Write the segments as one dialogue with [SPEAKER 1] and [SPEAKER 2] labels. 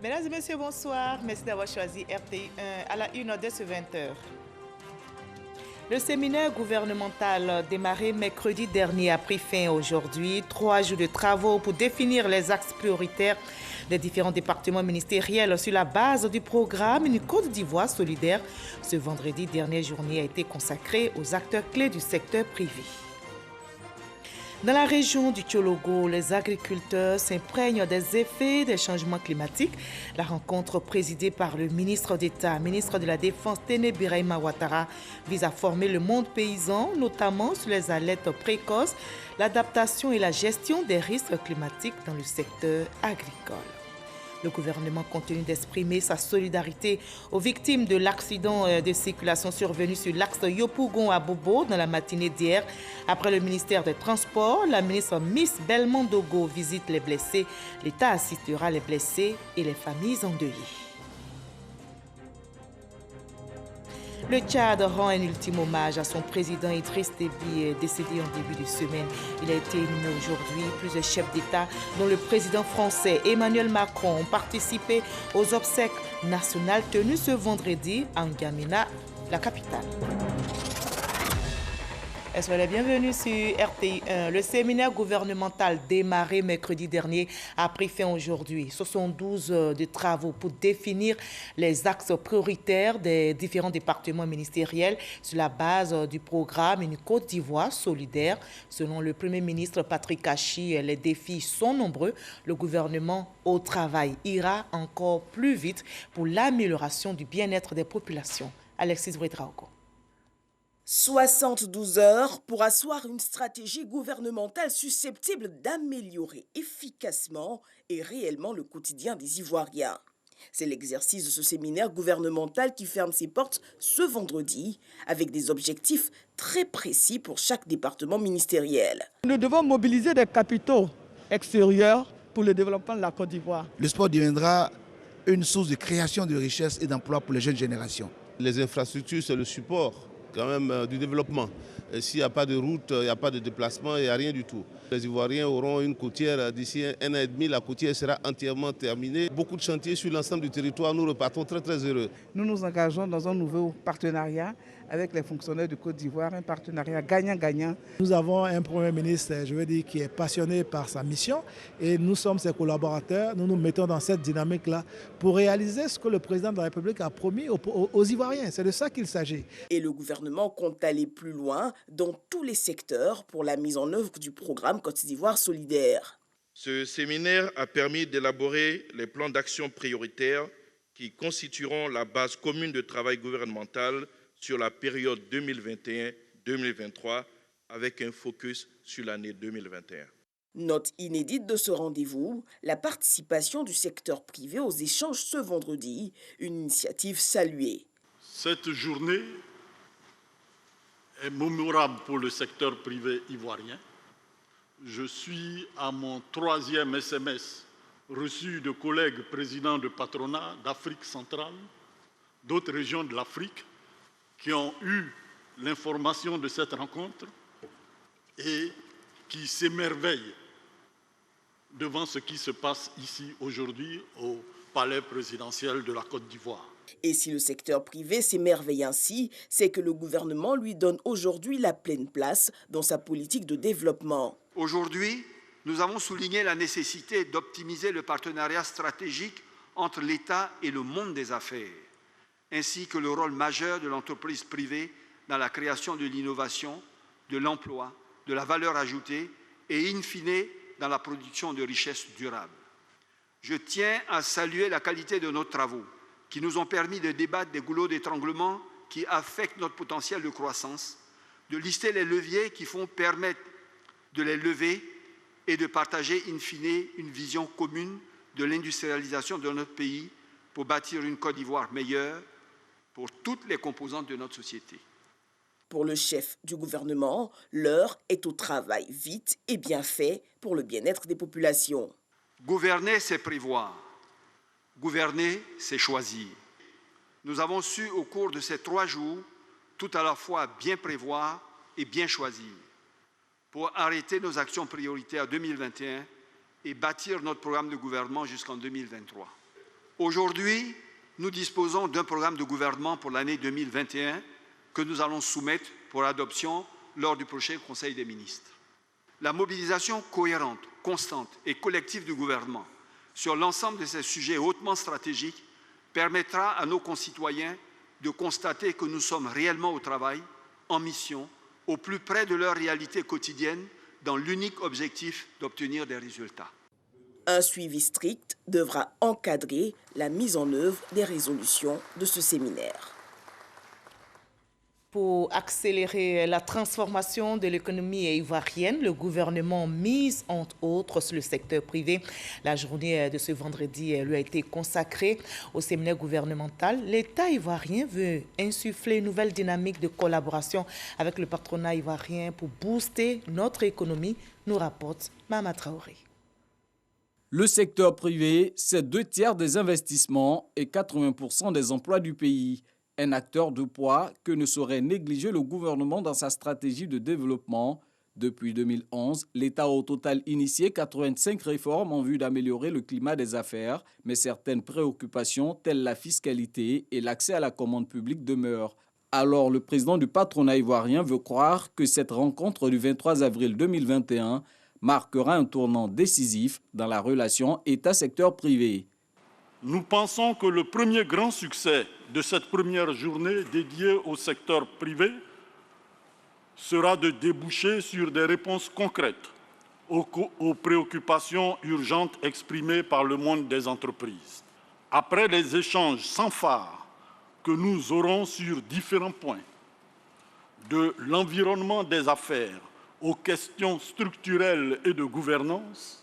[SPEAKER 1] Mesdames et messieurs, bonsoir. Merci d'avoir choisi RTI1 à la 1 de ce 20h. Le séminaire gouvernemental démarré mercredi dernier a pris fin aujourd'hui. 3 jours de travaux pour définir les axes prioritaires des différents départements ministériels sur la base du programme Une Côte d'Ivoire solidaire. Ce vendredi, dernière journée a été consacrée aux acteurs clés du secteur privé. Dans la région du Tchologo, les agriculteurs s'imprègnent des effets des changements climatiques. La rencontre présidée par le ministre d'État, ministre de la Défense, Téné Birahima Ouattara, vise à former le monde paysan, notamment sur les alertes précoces, l'adaptation et la gestion des risques climatiques dans le secteur agricole. Le gouvernement continue d'exprimer sa solidarité aux victimes de l'accident de circulation survenu sur l'axe Yopougon à Bobo dans la matinée d'hier. Après le ministère des Transports, la ministre Miss Belmondogo visite les blessés. L'État assistera les blessés et les familles endeuillées. Le Tchad rend un ultime hommage à son président Idriss Déby, décédé en début de semaine. Il a été inhumé aujourd'hui. Plusieurs chefs d'État, dont le président français Emmanuel Macron, ont participé aux obsèques nationales tenues ce vendredi à N'Djamena, la capitale. Soyez les bienvenus sur RTI1. Le séminaire gouvernemental démarré mercredi dernier a pris fin aujourd'hui. 72 heures de travaux pour définir les axes prioritaires des différents départements ministériels sur la base du programme Une Côte d'Ivoire solidaire. Selon le Premier ministre Patrick Achi, les défis sont nombreux. Le gouvernement au travail ira encore plus vite pour l'amélioration du bien-être des populations. Alexis Ouedraogo.
[SPEAKER 2] 72 heures pour asseoir une stratégie gouvernementale susceptible d'améliorer efficacement et réellement le quotidien des Ivoiriens. C'est l'exercice de ce séminaire gouvernemental qui ferme ses portes ce vendredi avec des objectifs très précis pour chaque département ministériel.
[SPEAKER 3] Nous devons mobiliser des capitaux extérieurs pour le développement de la Côte d'Ivoire.
[SPEAKER 4] Le sport deviendra une source de création de richesse et d'emploi pour les jeunes générations.
[SPEAKER 5] Les infrastructures, c'est le support quand même du développement. S'il n'y a pas de route, il n'y a pas de déplacement, il n'y a rien du tout. Les Ivoiriens auront une côtière d'ici 1 an et demi, la côtière sera entièrement terminée. Beaucoup de chantiers sur l'ensemble du territoire, nous repartons très heureux.
[SPEAKER 3] Nous nous engageons dans un nouveau partenariat avec les fonctionnaires de Côte d'Ivoire, un partenariat gagnant-gagnant.
[SPEAKER 6] Nous avons un Premier ministre, qui est passionné par sa mission et nous sommes ses collaborateurs. Nous nous mettons dans cette dynamique-là pour réaliser ce que le président de la République a promis aux Ivoiriens. C'est de ça qu'il s'agit.
[SPEAKER 2] Et le gouvernement compte aller plus loin dans tous les secteurs pour la mise en œuvre du programme Côte d'Ivoire solidaire.
[SPEAKER 7] Ce séminaire a permis d'élaborer les plans d'action prioritaires qui constitueront la base commune de travail gouvernemental sur la période 2021-2023 avec un focus sur l'année 2021.
[SPEAKER 2] Note inédite de ce rendez-vous, la participation du secteur privé aux échanges ce vendredi, une initiative saluée.
[SPEAKER 8] Cette journée est mémorable pour le secteur privé ivoirien. Je suis à mon 3e SMS reçu de collègues présidents de patronat d'Afrique centrale, d'autres régions de l'Afrique, qui ont eu l'information de cette rencontre et qui s'émerveillent devant ce qui se passe ici aujourd'hui au palais présidentiel de la Côte d'Ivoire.
[SPEAKER 2] Et si le secteur privé s'émerveille ainsi, c'est que le gouvernement lui donne aujourd'hui la pleine place dans sa politique de développement.
[SPEAKER 9] Aujourd'hui, nous avons souligné la nécessité d'optimiser le partenariat stratégique entre l'État et le monde des affaires, ainsi que le rôle majeur de l'entreprise privée dans la création de l'innovation, de l'emploi, de la valeur ajoutée et, in fine, dans la production de richesses durables. Je tiens à saluer la qualité de nos travaux qui nous ont permis de débattre des goulots d'étranglement qui affectent notre potentiel de croissance, de lister les leviers qui font permettre de les lever et de partager, in fine, une vision commune de l'industrialisation de notre pays pour bâtir une Côte d'Ivoire meilleure pour toutes les composantes de notre société.
[SPEAKER 2] Pour le chef du gouvernement, l'heure est au travail vite et bien fait pour le bien-être des populations.
[SPEAKER 9] Gouverner, c'est prévoir. Gouverner, c'est choisir. Nous avons su au cours de ces 3 jours tout à la fois bien prévoir et bien choisir pour arrêter nos actions prioritaires 2021 et bâtir notre programme de gouvernement jusqu'en 2023. Aujourd'hui, nous disposons d'un programme de gouvernement pour l'année 2021 que nous allons soumettre pour adoption lors du prochain Conseil des ministres. La mobilisation cohérente, constante et collective du gouvernement sur l'ensemble de ces sujets hautement stratégiques permettra à nos concitoyens de constater que nous sommes réellement au travail, en mission, au plus près de leur réalité quotidienne, dans l'unique objectif d'obtenir des résultats.
[SPEAKER 2] Un suivi strict devra encadrer la mise en œuvre des résolutions de ce séminaire.
[SPEAKER 1] Pour accélérer la transformation de l'économie ivoirienne, le gouvernement mise entre autres sur le secteur privé. La journée de ce vendredi lui a été consacrée au séminaire gouvernemental. L'État ivoirien veut insuffler une nouvelle dynamique de collaboration avec le patronat ivoirien pour booster notre économie, nous rapporte Mama Traoré.
[SPEAKER 10] Le secteur privé, c'est 2/3 des investissements et 80% des emplois du pays. Un acteur de poids que ne saurait négliger le gouvernement dans sa stratégie de développement. Depuis 2011, l'État a au total initié 85 réformes en vue d'améliorer le climat des affaires, mais certaines préoccupations telles la fiscalité et l'accès à la commande publique demeurent. Alors, le président du patronat ivoirien veut croire que cette rencontre du 23 avril 2021 marquera un tournant décisif dans la relation État-secteur privé.
[SPEAKER 8] Nous pensons que le premier grand succès de cette première journée dédiée au secteur privé sera de déboucher sur des réponses concrètes aux préoccupations urgentes exprimées par le monde des entreprises. Après les échanges sans phare que nous aurons sur différents points, de l'environnement des affaires aux questions structurelles et de gouvernance,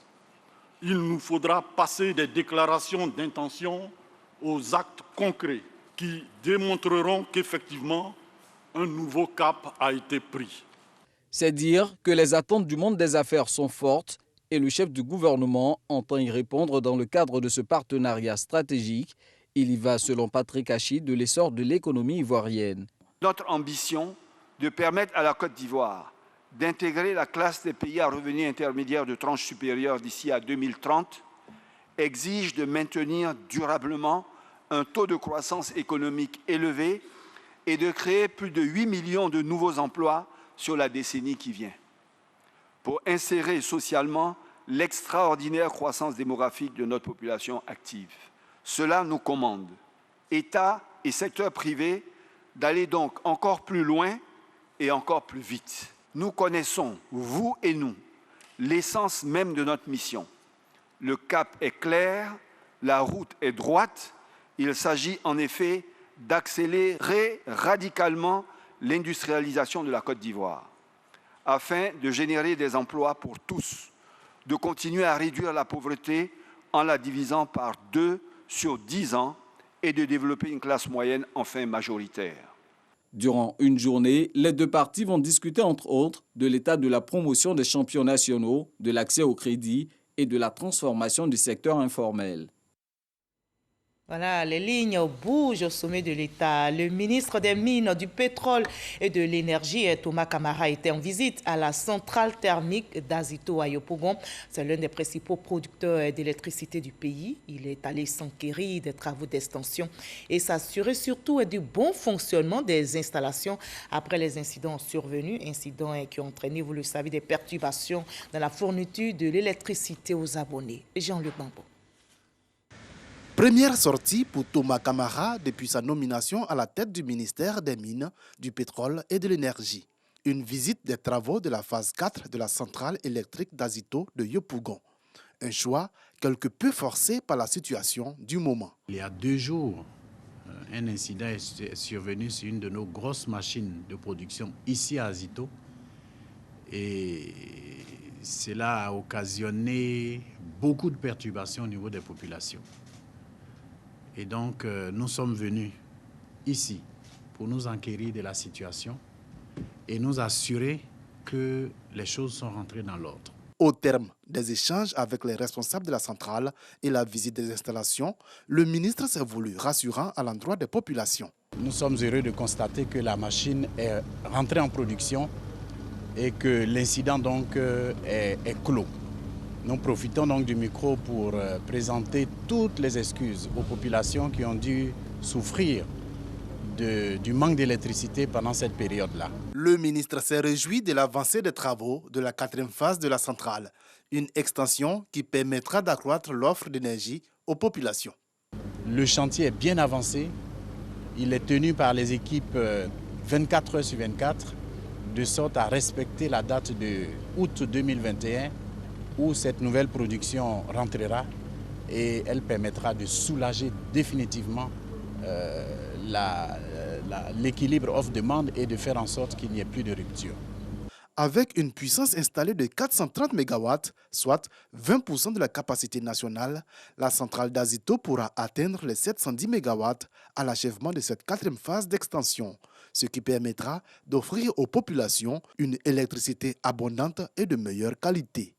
[SPEAKER 8] il nous faudra passer des déclarations d'intention aux actes concrets qui démontreront qu'effectivement, un nouveau cap a été pris.
[SPEAKER 10] C'est dire que les attentes du monde des affaires sont fortes et le chef du gouvernement entend y répondre dans le cadre de ce partenariat stratégique. Il y va, selon Patrick Hachi, de l'essor de l'économie ivoirienne.
[SPEAKER 9] Notre ambition de permettre à la Côte d'Ivoire d'intégrer la classe des pays à revenus intermédiaires de tranche supérieure d'ici à 2030 exige de maintenir durablement un taux de croissance économique élevé et de créer plus de 8 millions de nouveaux emplois sur la décennie qui vient. Pour insérer socialement l'extraordinaire croissance démographique de notre population active. Cela nous commande, État et secteur privé, d'aller donc encore plus loin et encore plus vite. Nous connaissons, vous et nous, l'essence même de notre mission. Le cap est clair, la route est droite. Il s'agit en effet d'accélérer radicalement l'industrialisation de la Côte d'Ivoire afin de générer des emplois pour tous, de continuer à réduire la pauvreté en la divisant par 2 sur 10 ans et de développer une classe moyenne enfin majoritaire.
[SPEAKER 10] Durant une journée, les deux parties vont discuter entre autres de l'état de la promotion des champions nationaux, de l'accès au crédit et de la transformation du secteur informel.
[SPEAKER 1] Voilà, les lignes bougent au sommet de l'État. Le ministre des Mines, du Pétrole et de l'Énergie, Thomas Camara, était en visite à la centrale thermique d'Azito à Yopougon. C'est l'un des principaux producteurs d'électricité du pays. Il est allé s'enquérir des travaux d'extension et s'assurer surtout du bon fonctionnement des installations après les incidents survenus. Incidents qui ont entraîné, vous le savez, des perturbations dans la fourniture de l'électricité aux abonnés. Jean-Luc Bambo.
[SPEAKER 11] Première sortie pour Thomas Camara depuis sa nomination à la tête du ministère des Mines, du Pétrole et de l'Énergie. Une visite des travaux de la phase 4 de la centrale électrique d'Azito de Yopougon. Un choix quelque peu forcé par la situation du moment.
[SPEAKER 12] Il y a 2 jours, un incident est survenu sur une de nos grosses machines de production ici à Azito. Et cela a occasionné beaucoup de perturbations au niveau des populations. Et donc, nous sommes venus ici pour nous enquérir de la situation et nous assurer que les choses sont rentrées dans l'ordre.
[SPEAKER 11] Au terme des échanges avec les responsables de la centrale et la visite des installations, le ministre s'est voulu rassurant à l'endroit des populations.
[SPEAKER 12] Nous sommes heureux de constater que la machine est rentrée en production et que l'incident donc est clos. Nous profitons donc du micro pour présenter toutes les excuses aux populations qui ont dû souffrir du manque d'électricité pendant cette période-là.
[SPEAKER 11] Le ministre s'est réjoui de l'avancée des travaux de la 4e phase de la centrale, une extension qui permettra d'accroître l'offre d'énergie aux populations.
[SPEAKER 12] Le chantier est bien avancé. Il est tenu par les équipes 24 heures sur 24, de sorte à respecter la date de août 2021 où cette nouvelle production rentrera et elle permettra de soulager définitivement l'équilibre offre-demande et de faire en sorte qu'il n'y ait plus de rupture.
[SPEAKER 11] Avec une puissance installée de 430 MW, soit 20% de la capacité nationale, la centrale d'Azito pourra atteindre les 710 MW à l'achèvement de cette 4e phase d'extension, ce qui permettra d'offrir aux populations une électricité abondante et de meilleure qualité.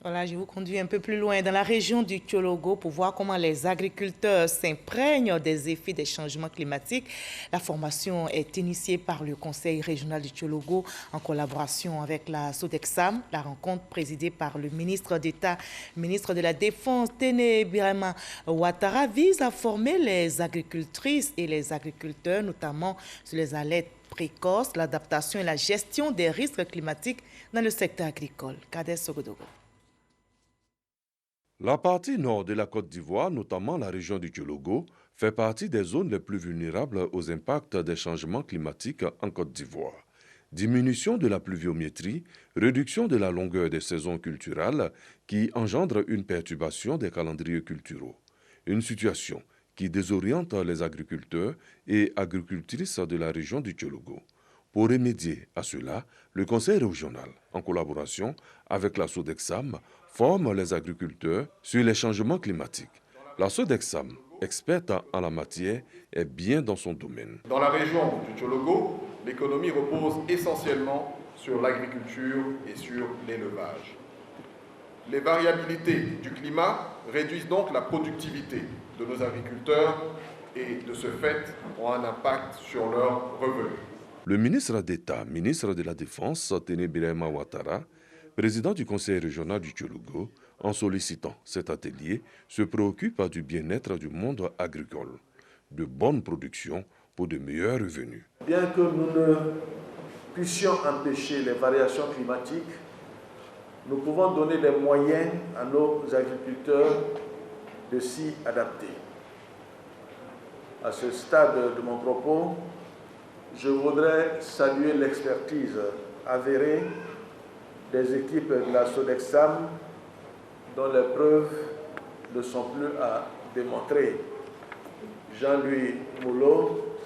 [SPEAKER 1] Voilà, je vous conduis un peu plus loin dans la région du Tchologo pour voir comment les agriculteurs s'imprègnent des effets des changements climatiques. La formation est initiée par le Conseil régional du Tchologo en collaboration avec la Sodexam. La rencontre présidée par le ministre d'État, ministre de la Défense, Téné Birama Ouattara, vise à former les agricultrices et les agriculteurs, notamment sur les alertes précoces, l'adaptation et la gestion des risques climatiques dans le secteur agricole. Kader Sogodogo.
[SPEAKER 13] La partie nord de la Côte d'Ivoire, notamment la région du Tchologo, fait partie des zones les plus vulnérables aux impacts des changements climatiques en Côte d'Ivoire. Diminution de la pluviométrie, réduction de la longueur des saisons culturelles qui engendre une perturbation des calendriers culturaux. Une situation qui désoriente les agriculteurs et agricultrices de la région du Tchologo. Pour remédier à cela, le Conseil régional, en collaboration avec la Sodexam, forme les agriculteurs sur les changements climatiques. La Sodexam, experte en la matière, est bien dans son domaine.
[SPEAKER 14] Dans la région du Tchologo, l'économie repose essentiellement sur l'agriculture et sur l'élevage. Les variabilités du climat réduisent donc la productivité de nos agriculteurs et de ce fait ont un impact sur leurs revenus.
[SPEAKER 13] Le ministre d'État, ministre de la Défense, Téné Birama Ouattara, président du Conseil régional du Tchologo, en sollicitant cet atelier, se préoccupe du bien-être du monde agricole, de bonnes productions pour de meilleurs revenus.
[SPEAKER 15] Bien que nous ne puissions empêcher les variations climatiques, nous pouvons donner les moyens à nos agriculteurs de s'y adapter. À ce stade de mon propos, je voudrais saluer l'expertise avérée des équipes de la Sodexam dont les preuves ne sont plus à démontrer. Jean-Louis Moulot,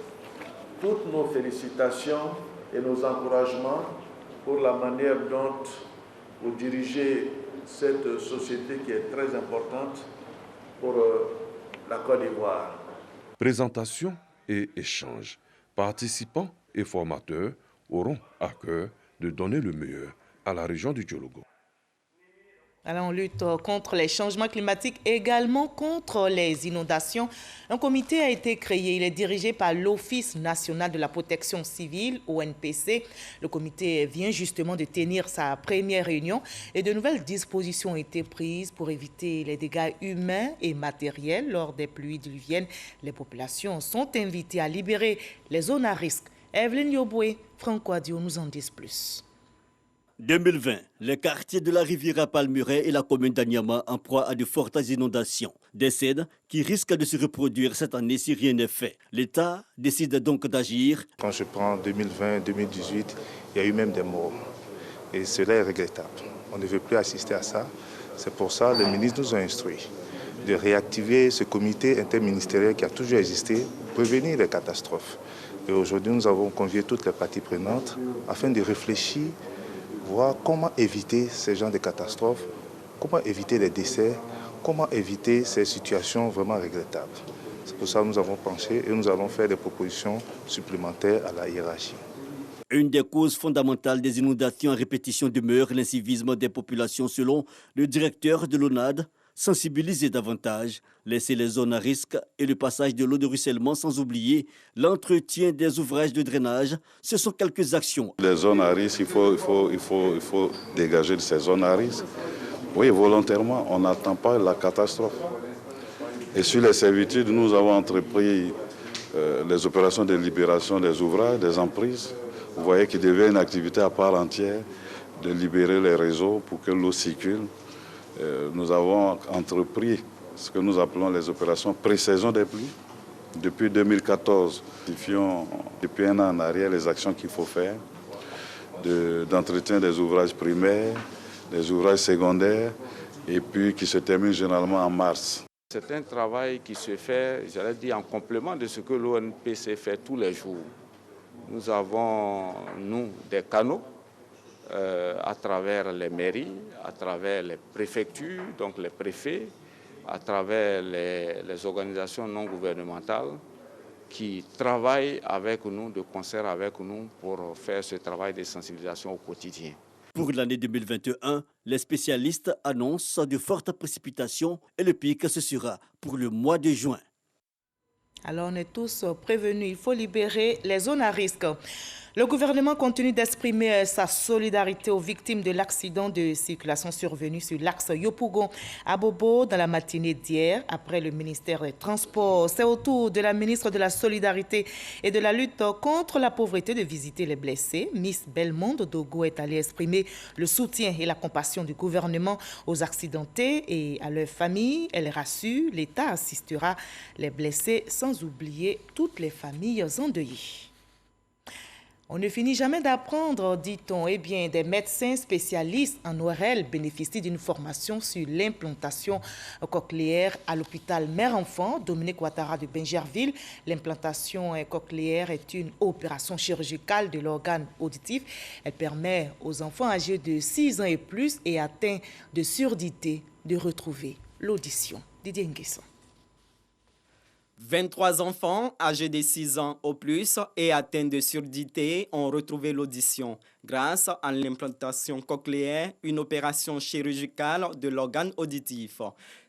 [SPEAKER 15] toutes nos félicitations et nos encouragements pour la manière dont vous dirigez cette société qui est très importante pour la Côte d'Ivoire.
[SPEAKER 13] Présentation et échange. Participants et formateurs auront à cœur de donner le meilleur à la région du Tchologo.
[SPEAKER 1] Alors, on lutte contre les changements climatiques, également contre les inondations. Un comité a été créé. Il est dirigé par l'Office national de la protection civile, ONPC. Le comité vient justement de tenir sa première réunion et de nouvelles dispositions ont été prises pour éviter les dégâts humains et matériels lors des pluies diluviennes. Les populations sont invitées à libérer les zones à risque. Evelyne Yoboué, Franco Adio nous en disent plus.
[SPEAKER 16] 2020, les quartiers de la Riviera Palmeraie et la commune d'Anyama en proie à de fortes inondations. Des scènes qui risquent de se reproduire cette année si rien n'est fait. L'État décide donc d'agir.
[SPEAKER 17] Quand je prends 2020, 2018, il y a eu même des morts. Et cela est regrettable. On ne veut plus assister à ça. C'est pour ça que le ministre nous a instruit de réactiver ce comité interministériel qui a toujours existé pour prévenir les catastrophes. Et aujourd'hui, nous avons convié toutes les parties prenantes afin de réfléchir, voir comment éviter ces genres de catastrophes, comment éviter les décès, comment éviter ces situations vraiment regrettables. C'est pour ça que nous avons pensé et nous allons faire des propositions supplémentaires à la hiérarchie.
[SPEAKER 16] Une des causes fondamentales des inondations à répétition demeure l'incivisme des populations selon le directeur de l'ONAD. Sensibiliser davantage, laisser les zones à risque et le passage de l'eau de ruissellement sans oublier l'entretien des ouvrages de drainage. Ce sont quelques actions.
[SPEAKER 18] Les zones à risque, il faut dégager de ces zones à risque Oui, volontairement, on n'attend pas la catastrophe. Et sur les servitudes, nous avons entrepris les opérations de libération des ouvrages, des emprises. Vous voyez qu'il devient une activité à part entière de libérer les réseaux pour que l'eau circule. Nous avons entrepris ce que nous appelons les opérations pré-saison des pluies. Depuis 2014, nous identifions depuis un an en arrière les actions qu'il faut faire d'entretien des ouvrages primaires, des ouvrages secondaires, et puis qui se termine généralement en mars.
[SPEAKER 19] C'est un travail qui se fait, j'allais dire, en complément de ce que l'ONPC fait tous les jours. Nous avons, nous, des canaux à travers les mairies, à travers les préfectures, donc les préfets, à travers les organisations non gouvernementales qui travaillent avec nous, de concert avec nous, pour faire ce travail de sensibilisation au quotidien.
[SPEAKER 16] Pour l'année 2021, les spécialistes annoncent de fortes précipitations et le pic ce sera pour le mois de juin.
[SPEAKER 1] Alors on est tous prévenus, il faut libérer les zones à risque. Le gouvernement continue d'exprimer sa solidarité aux victimes de l'accident de circulation survenu sur l'axe Yopougon à Bobo dans la matinée d'hier. Après le ministère des Transports, c'est au tour de la ministre de la Solidarité et de la lutte contre la pauvreté de visiter les blessés. Miss Belmondo Dogo est allée exprimer le soutien et la compassion du gouvernement aux accidentés et à leurs familles. Elle rassure, l'État assistera les blessés sans oublier toutes les familles endeuillées. On ne finit jamais d'apprendre, dit-on. Eh bien, des médecins spécialistes en ORL bénéficient d'une formation sur l'implantation cochléaire à l'hôpital Mère-Enfant, Dominique Ouattara de Bingerville. L'implantation cochléaire est une opération chirurgicale de l'organe auditif. Elle permet aux enfants âgés de 6 ans et plus et atteints de surdité de retrouver l'audition. Didier Nguesson.
[SPEAKER 20] 23 enfants âgés de 6 ans au plus et atteints de surdité ont retrouvé l'audition grâce à l'implantation cochléaire, une opération chirurgicale de l'organe auditif.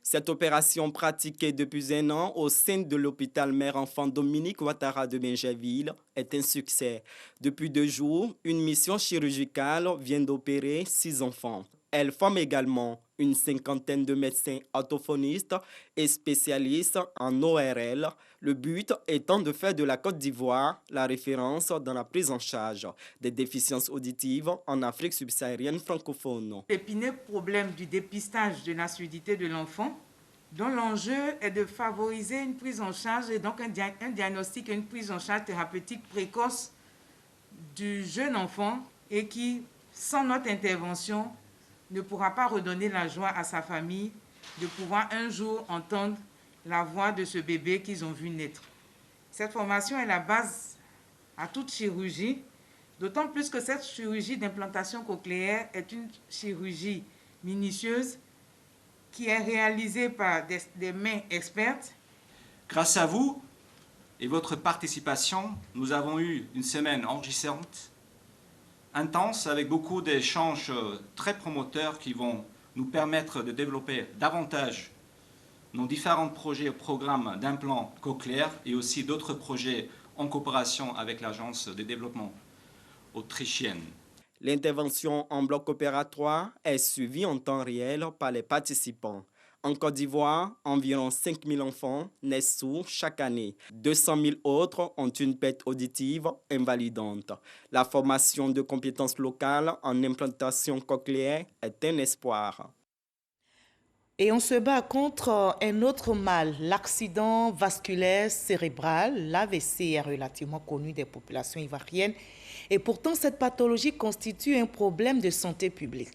[SPEAKER 20] Cette opération pratiquée depuis un an au sein de l'hôpital Mère-Enfant Dominique Ouattara de Bingerville est un succès. Depuis 2 jours, une mission chirurgicale vient d'opérer 6 enfants. Elle forme également une 50aine de médecins orthophonistes et spécialistes en ORL, le but étant de faire de la Côte d'Ivoire la référence dans la prise en charge des déficiences auditives en Afrique subsaharienne francophone.
[SPEAKER 21] L'épineux problème du dépistage de la surdité de l'enfant, dont l'enjeu est de favoriser une prise en charge et donc un diagnostic et une prise en charge thérapeutique précoce du jeune enfant et qui, sans notre intervention, ne pourra pas redonner la joie à sa famille de pouvoir un jour entendre la voix de ce bébé qu'ils ont vu naître. Cette formation est la base à toute chirurgie, d'autant plus que cette chirurgie d'implantation cochléaire est une chirurgie minutieuse qui est réalisée par des mains expertes.
[SPEAKER 22] Grâce à vous et votre participation, nous avons eu une semaine enrichissante, intense, avec beaucoup d'échanges très promoteurs qui vont nous permettre de développer davantage nos différents projets et programmes d'implants cochléaires et aussi d'autres projets en coopération avec l'Agence de développement autrichienne.
[SPEAKER 20] L'intervention en bloc opératoire est suivie en temps réel par les participants. En Côte d'Ivoire, environ 5 000 enfants naissent sourds chaque année. 200 000 autres ont une perte auditive invalidante. La formation de compétences locales en implantation cochléaire est un espoir.
[SPEAKER 1] Et on se bat contre un autre mal, l'accident vasculaire cérébral. L'AVC est relativement connu des populations ivoiriennes. Et pourtant, cette pathologie constitue un problème de santé publique.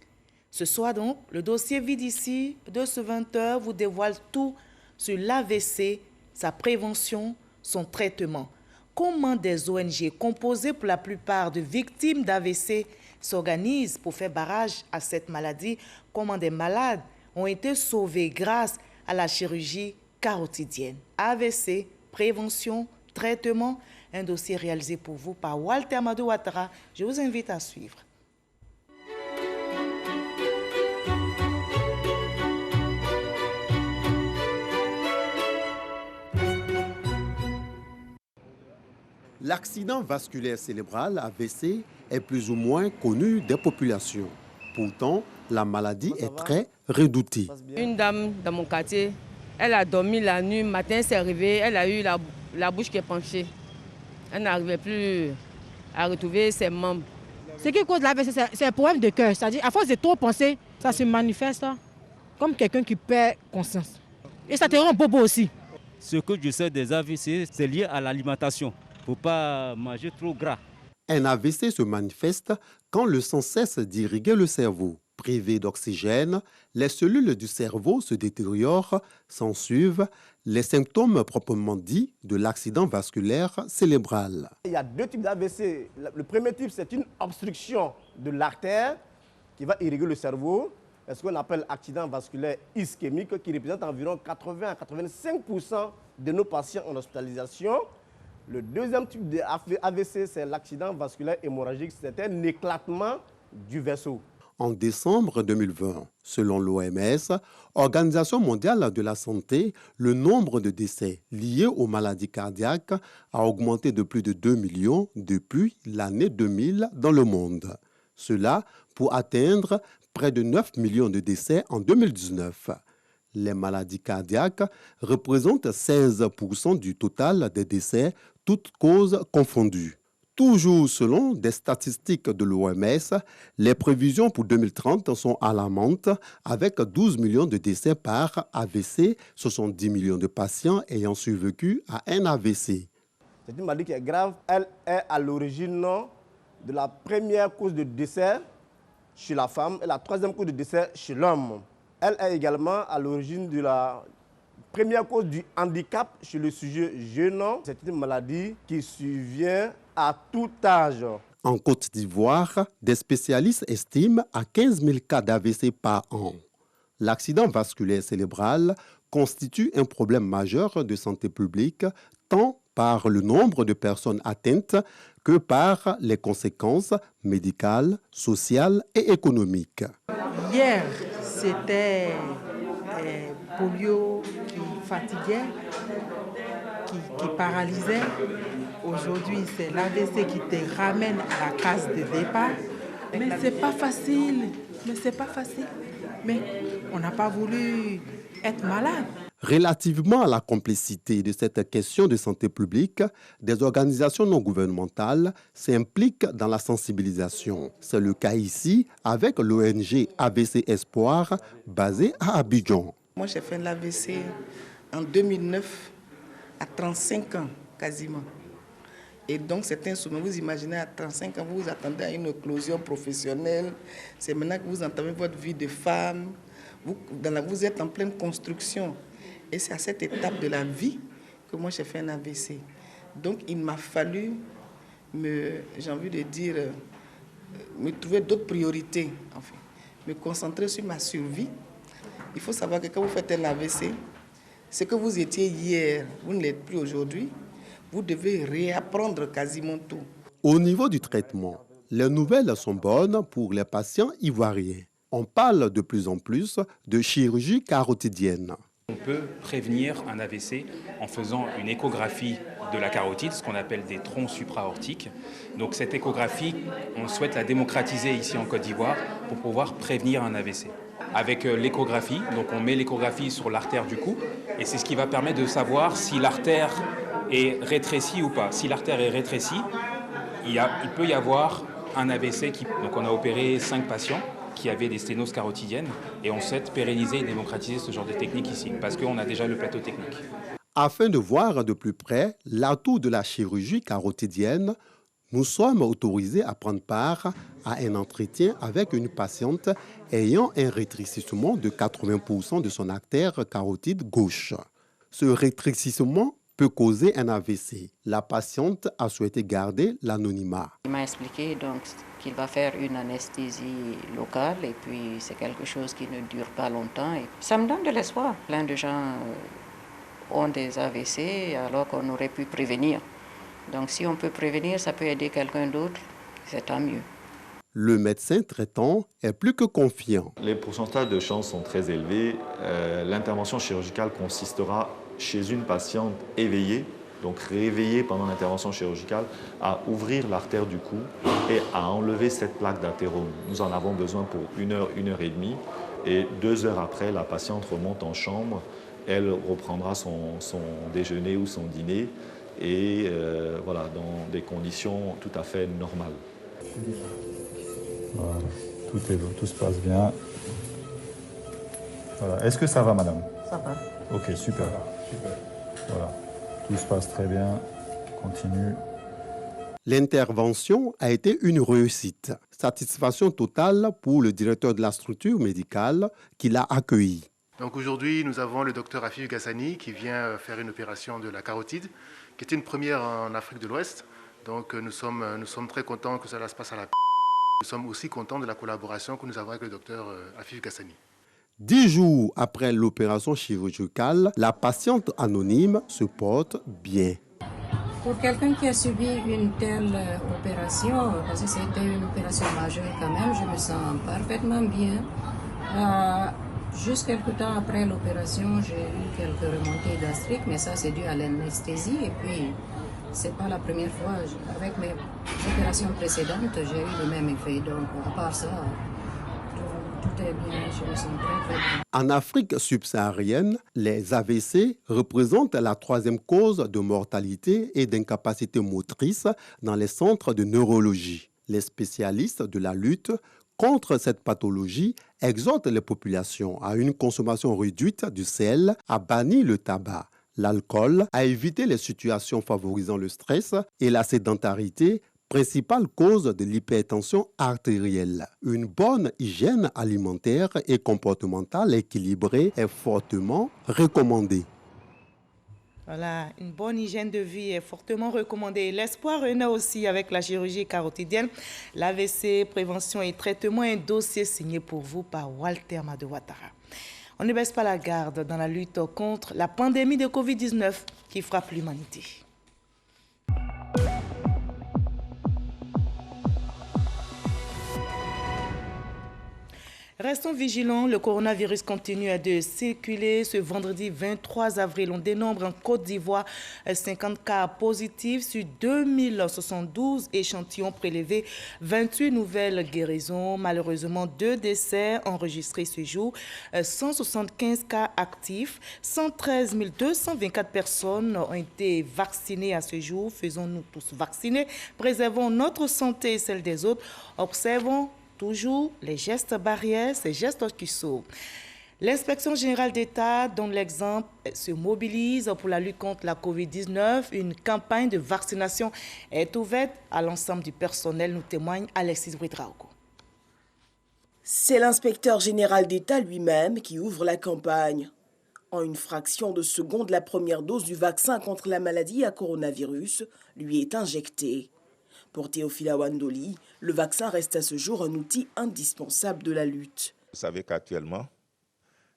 [SPEAKER 1] Ce soir donc, le dossier Vide ici de ce 20h vous dévoile tout sur l'AVC, sa prévention, son traitement. Comment des ONG composées pour la plupart de victimes d'AVC s'organisent pour faire barrage à cette maladie? Comment des malades ont été sauvés grâce à la chirurgie carotidienne? AVC, prévention, traitement, un dossier réalisé pour vous par Walter Amadou Ouattara. Je vous invite à suivre.
[SPEAKER 23] L'accident vasculaire cérébral, AVC, est plus ou moins connu des populations. Pourtant, la maladie est très redoutée.
[SPEAKER 3] Une dame dans mon quartier, elle a dormi la nuit, matin s'est réveillée, elle a eu la bouche qui est penchée. Elle n'arrivait plus à retrouver ses membres.
[SPEAKER 4] Ce qui cause l'AVC, c'est un problème de cœur. C'est-à-dire, à force de trop penser, ça se manifeste comme quelqu'un qui perd conscience. Et ça te rend bobo aussi.
[SPEAKER 5] Ce que je sais des AVC, c'est lié à l'alimentation. Il ne faut pas manger trop gras.
[SPEAKER 23] Un AVC se manifeste quand le sang cesse d'irriguer le cerveau. Privé d'oxygène, les cellules du cerveau se détériorent, s'ensuivent les symptômes proprement dits de l'accident vasculaire cérébral.
[SPEAKER 24] Il y a deux types d'AVC. Le premier type, c'est une obstruction de l'artère qui va irriguer le cerveau. C'est ce qu'on appelle accident vasculaire ischémique qui représente environ 80 à 85% de nos patients en hospitalisation. Le deuxième type d'AVC, c'est l'accident vasculaire hémorragique. C'est un éclatement du vaisseau.
[SPEAKER 23] En décembre 2020, selon l'OMS, Organisation mondiale de la santé, le nombre de décès liés aux maladies cardiaques a augmenté de plus de 2 millions depuis l'année 2000 dans le monde. Cela pour atteindre près de 9 millions de décès en 2019. Les maladies cardiaques représentent 16% du total des décès, toutes causes confondues. Toujours selon des statistiques de l'OMS, les prévisions pour 2030 sont alarmantes avec 12 millions de décès par AVC, 70 millions de patients ayant survécu à un AVC.
[SPEAKER 24] C'est une maladie qui est grave. Elle est à l'origine de la première cause de décès chez la femme et la troisième cause de décès chez l'homme. Elle est également à l'origine de la première cause du handicap chez le sujet jeune. C'est une maladie qui survient à tout âge.
[SPEAKER 23] En Côte d'Ivoire, des spécialistes estiment à 15 000 cas d'AVC par an. L'accident vasculaire cérébral constitue un problème majeur de santé publique, tant par le nombre de personnes atteintes que par les conséquences médicales, sociales et économiques.
[SPEAKER 25] Hier, c'était polio qui fatiguait, qui paralysait. Aujourd'hui, c'est l'AVC qui te ramène à la case de départ. Mais c'est pas facile. Mais on n'a pas voulu être malade.
[SPEAKER 23] Relativement à la complexité de cette question de santé publique, des organisations non gouvernementales s'impliquent dans la sensibilisation. C'est le cas ici avec l'ONG AVC Espoir, basée à Abidjan.
[SPEAKER 25] Moi, j'ai fait l'AVC en 2009, à 35 ans quasiment. Et donc, c'est un sommet. Vous imaginez, à 35 ans, vous vous attendez à une éclosion professionnelle. C'est maintenant que vous entamez votre vie de femme. Vous êtes en pleine construction. Et c'est à cette étape de la vie que moi, j'ai fait un AVC. Donc, il m'a fallu, j'ai envie de dire, me trouver d'autres priorités, en fait. Me concentrer sur ma survie. Il faut savoir que quand vous faites un AVC, ce que vous étiez hier, vous ne l'êtes plus aujourd'hui. Vous devez réapprendre quasiment tout.
[SPEAKER 23] Au niveau du traitement, les nouvelles sont bonnes pour les patients ivoiriens. On parle de plus en plus de chirurgie carotidienne.
[SPEAKER 26] On peut prévenir un AVC en faisant une échographie de la carotide, ce qu'on appelle des troncs supraortiques. Donc cette échographie, on souhaite la démocratiser ici en Côte d'Ivoire pour pouvoir prévenir un AVC. Avec l'échographie, donc on met l'échographie sur l'artère du cou et c'est ce qui va permettre de savoir si l'artère est rétrécie ou pas. Si l'artère est rétrécie, il peut y avoir un AVC. Donc on a opéré 5 patients qui avaient des sténoses carotidiennes et on souhaite pérenniser et démocratiser ce genre de technique ici parce qu'on a déjà le plateau technique.
[SPEAKER 23] Afin de voir de plus près l'atout de la chirurgie carotidienne, nous sommes autorisés à prendre part à un entretien avec une patiente ayant un rétrécissement de 80% de son artère carotide gauche. Ce rétrécissement peut causer un AVC. La patiente a souhaité garder l'anonymat.
[SPEAKER 27] Il m'a expliqué donc qu'il va faire une anesthésie locale et puis c'est quelque chose qui ne dure pas longtemps. Et ça me donne de l'espoir. Plein de gens ont des AVC alors qu'on aurait pu prévenir. Donc si on peut prévenir, ça peut aider quelqu'un d'autre, c'est tant mieux.
[SPEAKER 23] Le médecin traitant est plus que confiant.
[SPEAKER 28] Les pourcentages de chance sont très élevés. L'intervention chirurgicale consistera chez une patiente éveillée
[SPEAKER 17] Donc réveiller pendant l'intervention chirurgicale à ouvrir l'artère du cou et à enlever cette plaque d'athérome. Nous en avons besoin pour 1 heure, 1 heure et demie. Et 2 heures après, la patiente remonte en chambre. Elle reprendra son déjeuner ou son dîner et voilà, dans des conditions tout à fait normales.
[SPEAKER 2] Voilà, tout se passe bien. Voilà. Est-ce que ça va, madame?
[SPEAKER 27] Ça va.
[SPEAKER 2] Ok, super. Voilà, tout se passe très bien. Continue.
[SPEAKER 23] L'intervention a été une réussite. Satisfaction totale pour le directeur de la structure médicale qui l'a accueilli.
[SPEAKER 6] Donc aujourd'hui, nous avons le docteur Afif Gassani qui vient faire une opération de la carotide, qui était une première en Afrique de l'Ouest. Donc nous sommes très contents que cela se passe à la Nous sommes aussi contents de la collaboration que nous avons avec le docteur Afif Gassani.
[SPEAKER 23] 10 jours après l'opération chirurgicale, la patiente anonyme se porte bien.
[SPEAKER 7] Pour quelqu'un qui a subi une telle opération, parce que c'était une opération majeure quand même, je me sens parfaitement bien. Juste quelques temps après l'opération, j'ai eu quelques remontées gastriques, mais ça c'est dû à l'anesthésie. Et puis, c'est pas la première fois. Avec mes opérations précédentes, j'ai eu le même effet. Donc, à part ça, tout est bien, je me sens très bien.
[SPEAKER 23] En Afrique subsaharienne, les AVC représentent la 3e cause de mortalité et d'incapacité motrice dans les centres de neurologie. Les spécialistes de la lutte contre cette pathologie exhortent les populations à une consommation réduite du sel, à bannir le tabac, l'alcool, à éviter les situations favorisant le stress et la sédentarité, principale cause de l'hypertension artérielle. Une bonne hygiène alimentaire et comportementale équilibrée est fortement recommandée.
[SPEAKER 1] Voilà, une bonne hygiène de vie est fortement recommandée. L'espoir renaît aussi avec la chirurgie carotidienne. L'AVC, prévention et traitement, un dossier signé pour vous par Walter Madouatara. On ne baisse pas la garde dans la lutte contre la pandémie de Covid-19 qui frappe l'humanité. Restons vigilants, le coronavirus continue de circuler. Ce vendredi 23 avril, on dénombre en Côte d'Ivoire 50 cas positifs sur 2072 échantillons prélevés, 28 nouvelles guérisons. Malheureusement, 2 décès enregistrés ce jour, 175 cas actifs, 113 224 personnes ont été vaccinées à ce jour. Faisons-nous tous vacciner, préservons notre santé et celle des autres, observons toujours les gestes barrières, ces gestes qui sauvent. L'inspection générale d'État donne l'exemple, se mobilise pour la lutte contre la COVID-19. Une campagne de vaccination est ouverte à l'ensemble du personnel, nous témoigne Alexis Bridraogo.
[SPEAKER 8] C'est l'inspecteur général d'État lui-même qui ouvre la campagne. En une fraction de seconde, la première dose du vaccin contre la maladie à coronavirus lui est injectée. Pour Théophile Awandoli, le vaccin reste à ce jour un outil indispensable de la lutte.
[SPEAKER 9] Vous savez qu'actuellement,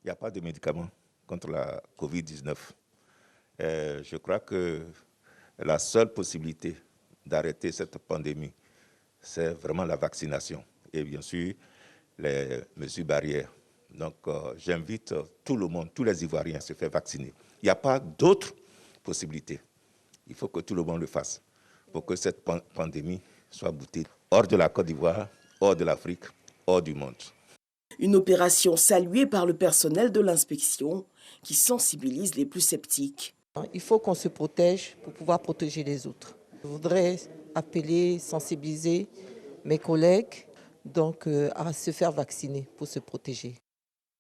[SPEAKER 9] il n'y a pas de médicaments contre la COVID-19. Je crois que la seule possibilité d'arrêter cette pandémie, c'est vraiment la vaccination et bien sûr les mesures barrières. Donc j'invite tout le monde, tous les Ivoiriens à se faire vacciner. Il n'y a pas d'autre possibilité. Il faut que tout le monde le fasse pour que cette pandémie soit boutée hors de la Côte d'Ivoire, hors de l'Afrique, hors du monde.
[SPEAKER 8] Une opération saluée par le personnel de l'inspection qui sensibilise les plus sceptiques.
[SPEAKER 25] Il faut qu'on se protège pour pouvoir protéger les autres. Je voudrais appeler, sensibiliser mes collègues à se faire vacciner pour se protéger.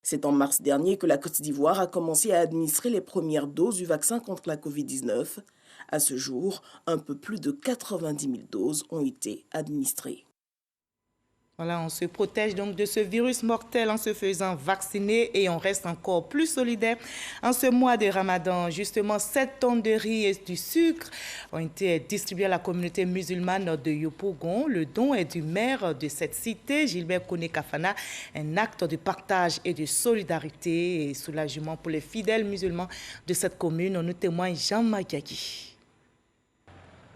[SPEAKER 8] C'est en mars dernier que la Côte d'Ivoire a commencé à administrer les premières doses du vaccin contre la COVID-19. À ce jour, un peu plus de 90 000 doses ont été administrées.
[SPEAKER 1] Voilà, on se protège donc de ce virus mortel en se faisant vacciner et on reste encore plus solidaire. En ce mois de Ramadan, justement, 7 tonnes de riz et du sucre ont été distribuées à la communauté musulmane de Yopougon. Le don est du maire de cette cité, Gilbert Koné Kafana, un acte de partage et de solidarité et soulagement pour les fidèles musulmans de cette commune. On nous témoigne Jean Magagi.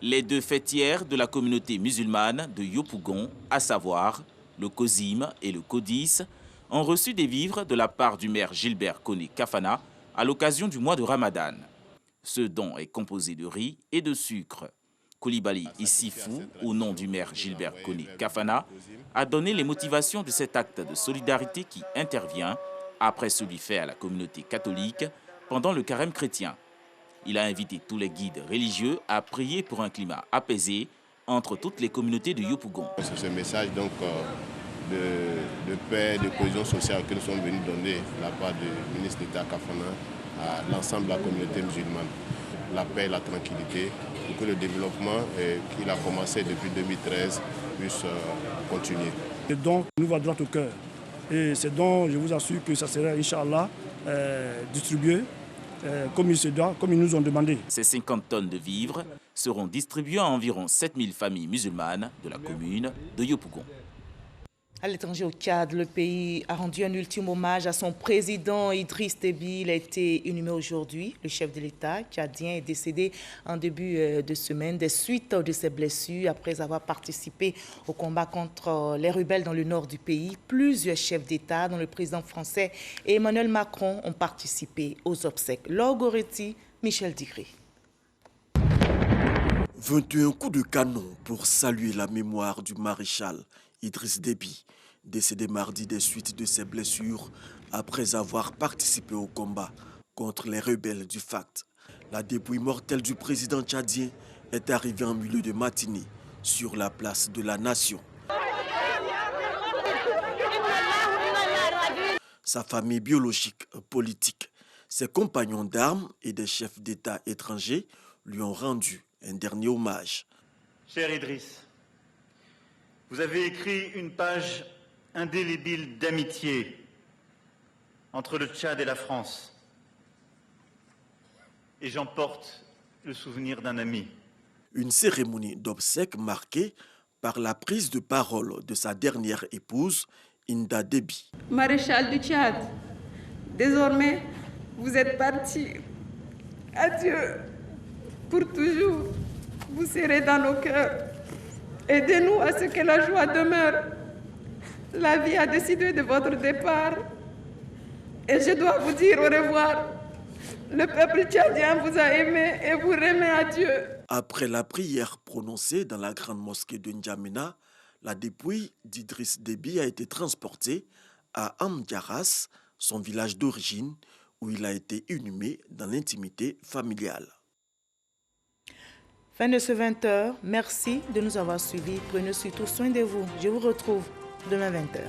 [SPEAKER 10] Les 2 fêtières de la communauté musulmane de Yopougon, à savoir le COSIM et le CODIS, ont reçu des vivres de la part du maire Gilbert Koné Kafana à l'occasion du mois de Ramadan. Ce don est composé de riz et de sucre. Koulibaly Issifou, au nom du maire Gilbert Koné Kafana, a donné les motivations de cet acte de solidarité qui intervient après celui fait à la communauté catholique pendant le carême chrétien. Il a invité tous les guides religieux à prier pour un climat apaisé entre toutes les communautés de Yopougon.
[SPEAKER 11] C'est ce message donc de paix, de cohésion sociale que nous sommes venus donner de la part du ministre d'État Kafana à l'ensemble de la communauté musulmane. La paix et la tranquillité pour que le développement qu'il a commencé depuis 2013 puisse continuer.
[SPEAKER 12] Ce don nous va droit au cœur. Et ce don, je vous assure que ça sera, Inch'Allah, distribué comme il se doit, comme ils nous ont demandé.
[SPEAKER 10] Ces 50 tonnes de vivres seront distribuées à environ 7000 familles musulmanes de la commune de Yopougon.
[SPEAKER 1] À l'étranger, au Tchad, le pays a rendu un ultime hommage à son président Idriss Déby. Il a été inhumé aujourd'hui. Le chef de l'État tchadien est décédé en début de semaine des suites de ses blessures après avoir participé au combat contre les rebelles dans le nord du pays. Plusieurs chefs d'État, dont le président français et Emmanuel Macron, ont participé aux obsèques. Laure Goretti, Michel Digré.
[SPEAKER 13] 21 coups de canon pour saluer la mémoire du maréchal Idriss Déby, décédé mardi des suites de ses blessures après avoir participé au combat contre les rebelles du FACT. La dépouille mortelle du président tchadien est arrivée en milieu de matinée sur la place de la Nation. Sa famille biologique, politique, ses compagnons d'armes et des chefs d'État étrangers lui ont rendu un dernier hommage.
[SPEAKER 14] Cher Idriss, vous avez écrit une page indélébile d'amitié entre le Tchad et la France. Et j'en porte le souvenir d'un ami.
[SPEAKER 13] Une cérémonie d'obsèques marquée par la prise de parole de sa dernière épouse, Inda Déby.
[SPEAKER 15] Maréchal du Tchad, désormais, vous êtes parti. Adieu pour toujours. Vous serez dans nos cœurs. Aidez-nous à ce que la joie demeure. La vie a décidé de votre départ. Et je dois vous dire au revoir. Le peuple tchadien vous a aimé et vous remet à Dieu.
[SPEAKER 13] Après la prière prononcée dans la grande mosquée de N'Djamena, la dépouille d'Idriss Déby a été transportée à Amdiaras, son village d'origine, où il a été inhumé dans l'intimité familiale.
[SPEAKER 1] Fin de ce 20h. Merci de nous avoir suivis. Prenez surtout soin de vous. Je vous retrouve demain 20h.